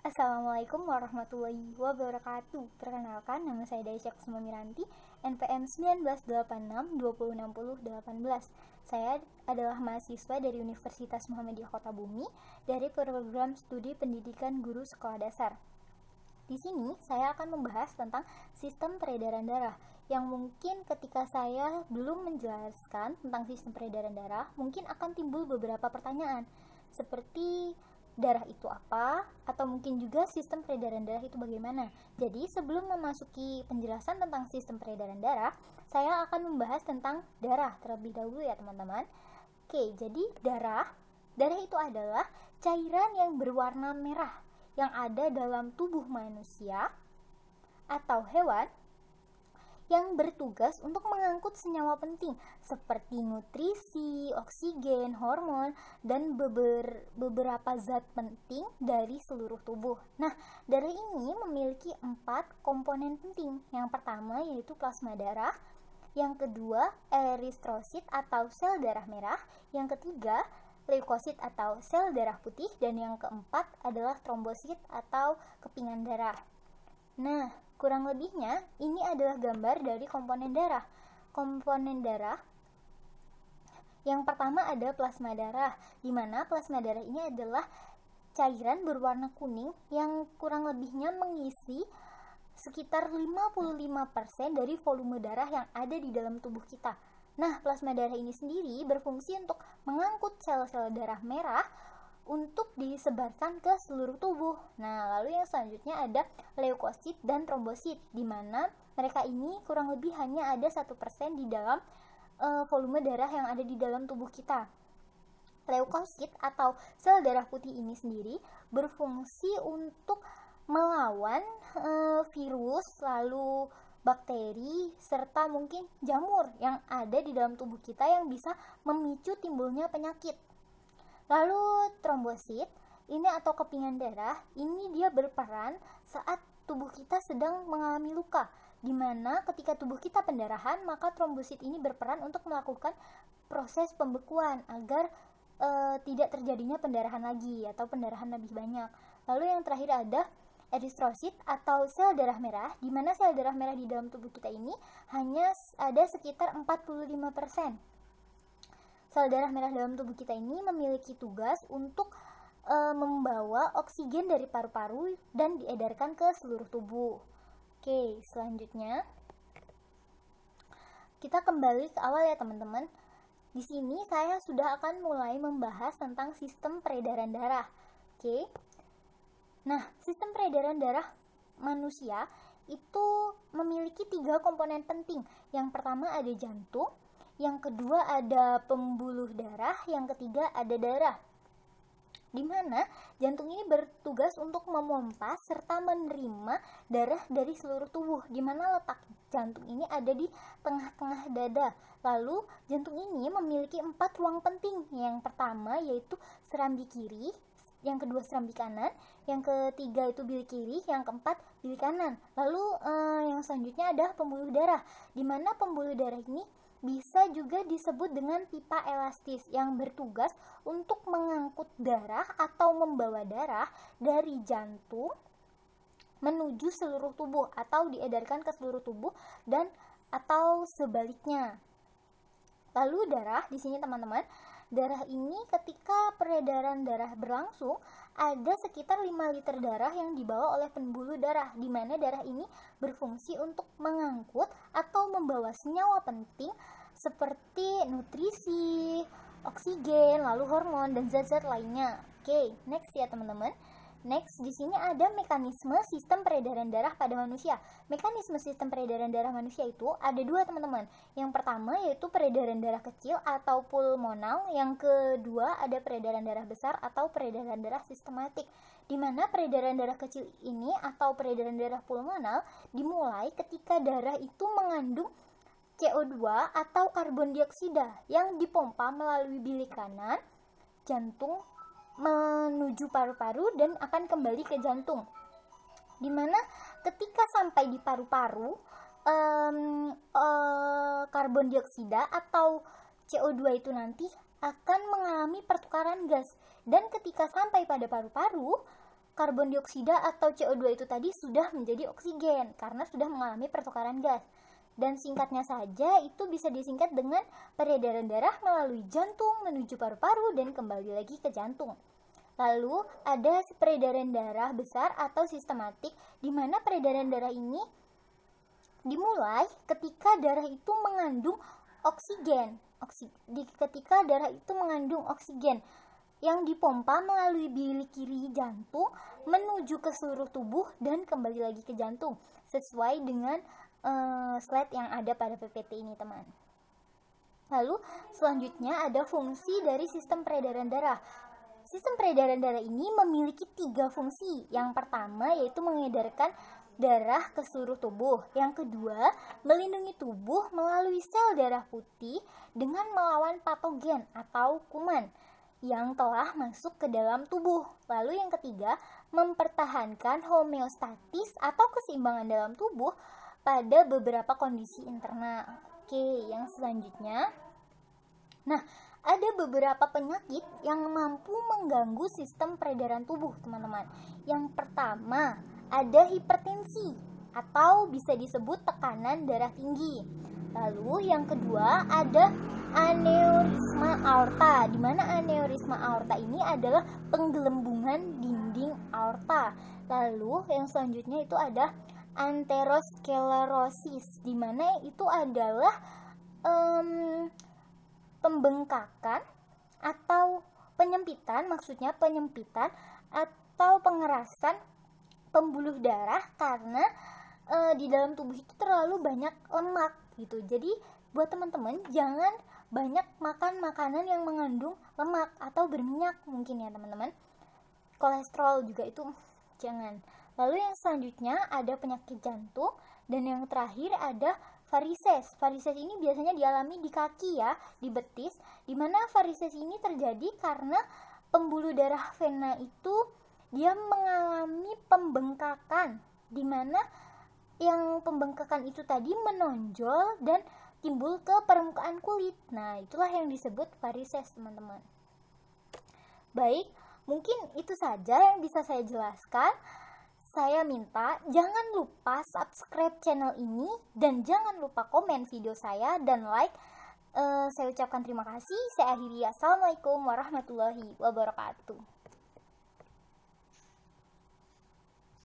Assalamualaikum warahmatullahi wabarakatuh. Perkenalkan, nama saya Daisya Kusuma Miranti, NPM 1986-2060-18. Saya adalah mahasiswa dari Universitas Muhammadiyah Kota Bumi dari program studi pendidikan guru sekolah dasar. Di sini saya akan membahas tentang sistem peredaran darah yang mungkin ketika saya belum menjelaskan tentang sistem peredaran darah, mungkin akan timbul beberapa pertanyaan seperti darah itu apa, atau mungkin juga sistem peredaran darah itu bagaimana. Jadi sebelum memasuki penjelasan tentang sistem peredaran darah, saya akan membahas tentang darah terlebih dahulu ya teman-teman. Oke, jadi darah itu adalah cairan yang berwarna merah yang ada dalam tubuh manusia atau hewan yang bertugas untuk mengangkut senyawa penting seperti nutrisi, oksigen, hormon, dan beberapa zat penting dari seluruh tubuh. Nah, darah ini memiliki 4 komponen penting. Yang pertama yaitu plasma darah, yang kedua eritrosit atau sel darah merah, yang ketiga leukosit atau sel darah putih, dan yang keempat adalah trombosit atau kepingan darah. Nah, kurang lebihnya ini adalah gambar dari komponen darah. Komponen darah yang pertama ada plasma darah, di mana plasma darah ini adalah cairan berwarna kuning yang kurang lebihnya mengisi sekitar 55% dari volume darah yang ada di dalam tubuh kita. Nah, plasma darah ini sendiri berfungsi untuk mengangkut sel-sel darah merah untuk disebarkan ke seluruh tubuh. Nah, lalu yang selanjutnya ada leukosit dan trombosit, di mana mereka ini kurang lebih hanya ada 1% di dalam volume darah yang ada di dalam tubuh kita. Leukosit atau sel darah putih ini sendiri berfungsi untuk melawan virus, lalu bakteri, serta mungkin jamur yang ada di dalam tubuh kita yang bisa memicu timbulnya penyakit. Lalu trombosit ini atau kepingan darah ini dia berperan saat tubuh kita sedang mengalami luka, di mana ketika tubuh kita pendarahan maka trombosit ini berperan untuk melakukan proses pembekuan agar tidak terjadinya pendarahan lagi atau pendarahan lebih banyak. Lalu yang terakhir ada eritrosit atau sel darah merah, di mana sel darah merah di dalam tubuh kita ini hanya ada sekitar 45%. Sel darah merah dalam tubuh kita ini memiliki tugas untuk membawa oksigen dari paru-paru dan diedarkan ke seluruh tubuh. Oke, selanjutnya kita kembali ke awal ya teman-teman. Di sini saya sudah akan mulai membahas tentang sistem peredaran darah. Oke. Nah, sistem peredaran darah manusia itu memiliki 3 komponen penting. Yang pertama ada jantung, yang kedua ada pembuluh darah, yang ketiga ada darah. Di mana jantung ini bertugas untuk memompa serta menerima darah dari seluruh tubuh, di mana letak jantung ini ada di tengah-tengah dada. Lalu jantung ini memiliki 4 ruang penting. Yang pertama yaitu serambi kiri, yang kedua serambi kanan, yang ketiga itu bilik kiri, yang keempat bilik kanan. Lalu yang selanjutnya ada pembuluh darah, di mana pembuluh darah ini bisa juga disebut dengan pipa elastis yang bertugas untuk mengangkut darah atau membawa darah dari jantung menuju seluruh tubuh atau diedarkan ke seluruh tubuh dan atau sebaliknya. Lalu darah di sini teman-teman, darah ini ketika peredaran darah berlangsung ada sekitar 5 liter darah yang dibawa oleh pembuluh darah, di mana darah ini berfungsi untuk mengangkut atau membawa senyawa penting seperti nutrisi, oksigen, lalu hormon dan zat-zat lainnya. Oke, next ya teman-teman. Next, di sini ada mekanisme sistem peredaran darah pada manusia. Mekanisme sistem peredaran darah manusia itu ada 2 teman-teman. Yang pertama yaitu peredaran darah kecil atau pulmonal. Yang kedua ada peredaran darah besar atau peredaran darah sistematik. Di mana peredaran darah kecil ini atau peredaran darah pulmonal dimulai ketika darah itu mengandung CO2 atau karbon dioksida yang dipompa melalui bilik kanan jantung menuju paru-paru dan akan kembali ke jantung. Dimana ketika sampai di paru-paru karbon dioksida atau CO2 itu nanti akan mengalami pertukaran gas, dan ketika sampai pada paru-paru karbon dioksida atau CO2 itu tadi sudah menjadi oksigen karena sudah mengalami pertukaran gas. Dan singkatnya saja itu bisa disingkat dengan peredaran darah melalui jantung menuju paru-paru dan kembali lagi ke jantung. Lalu ada peredaran darah besar atau sistematik, di mana peredaran darah ini dimulai ketika darah itu mengandung oksigen. Ketika darah itu mengandung oksigen yang dipompa melalui bilik kiri jantung menuju ke seluruh tubuh dan kembali lagi ke jantung, sesuai dengan slide yang ada pada PPT ini, teman. Lalu selanjutnya ada fungsi dari sistem peredaran darah. Sistem peredaran darah ini memiliki 3 fungsi. Yang pertama yaitu mengedarkan darah ke seluruh tubuh. Yang kedua, melindungi tubuh melalui sel darah putih dengan melawan patogen atau kuman yang telah masuk ke dalam tubuh. Lalu yang ketiga, mempertahankan homeostatis atau keseimbangan dalam tubuh pada beberapa kondisi internal. Oke, yang selanjutnya. Nah, ada beberapa penyakit yang mampu mengganggu sistem peredaran tubuh, teman-teman. Yang pertama, ada hipertensi atau bisa disebut tekanan darah tinggi. Lalu yang kedua ada aneurisma aorta, di mana aneurisma aorta ini adalah penggelembungan dinding aorta. Lalu yang selanjutnya itu ada aterosklerosis, di mana itu adalah pembengkakan atau penyempitan, maksudnya penyempitan atau pengerasan pembuluh darah karena di dalam tubuh itu terlalu banyak lemak gitu. Jadi buat teman-teman jangan banyak makan makanan yang mengandung lemak atau berminyak mungkin ya teman-teman. Kolesterol juga itu jangan. Lalu yang selanjutnya ada penyakit jantung dan yang terakhir ada varises. Varises ini biasanya dialami di kaki ya, di betis, di mana varises ini terjadi karena pembuluh darah vena itu dia mengalami pembengkakan, di mana yang pembengkakan itu tadi menonjol dan timbul ke permukaan kulit. Nah, itulah yang disebut varises, teman-teman. Baik, mungkin itu saja yang bisa saya jelaskan. Saya minta jangan lupa subscribe channel ini dan jangan lupa komen video saya dan like. Saya ucapkan terima kasih. Saya akhiri. Assalamualaikum warahmatullahi wabarakatuh.